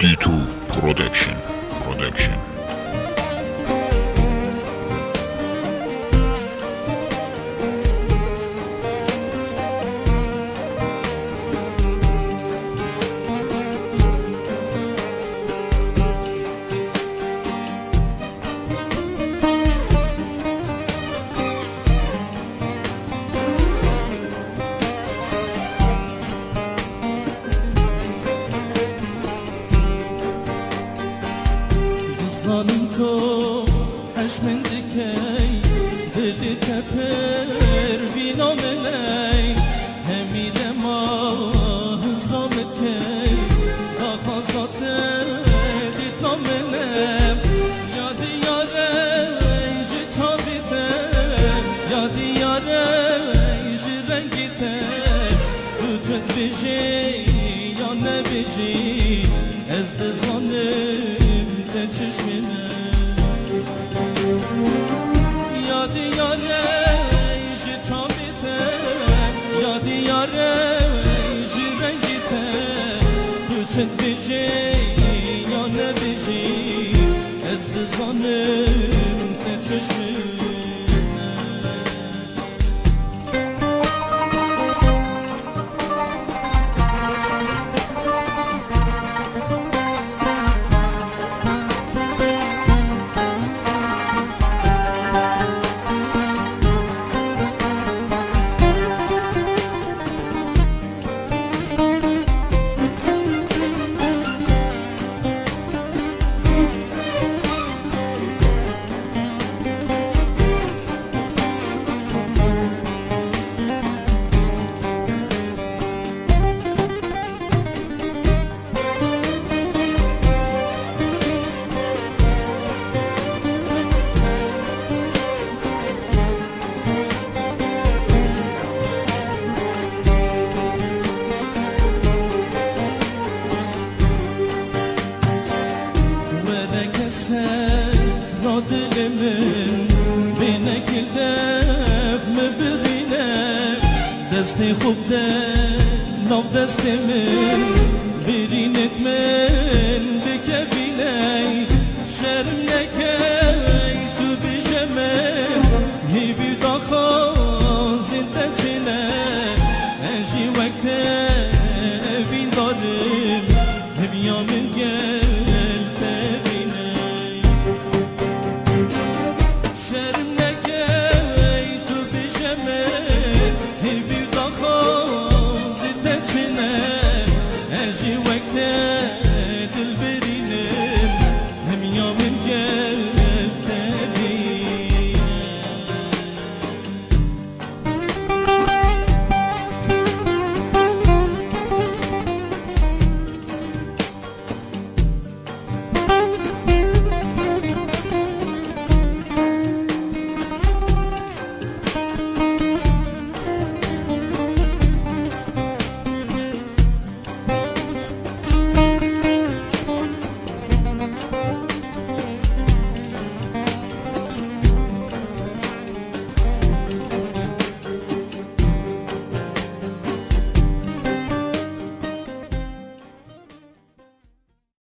D2 Production. Zanım ko haşmen dikey dedi teper binomeley hemile ma hızramet key kakazate ditnomelem yadi yare ji çavite yadi yare ji rengite vücut biji ya ne biji ez de zanım çeşmine yadi yare ji çavite yadi yare ji rengite tu çet biji ya ne biji ez de zanım çeşmine دلمن بینک دف مبرینه دستی خوب ده نو دست من برینت من بکبینه شرم نکی تو بیشمن هیوی داخل زنده چنه اجی وقت اوین دارم همیامن گه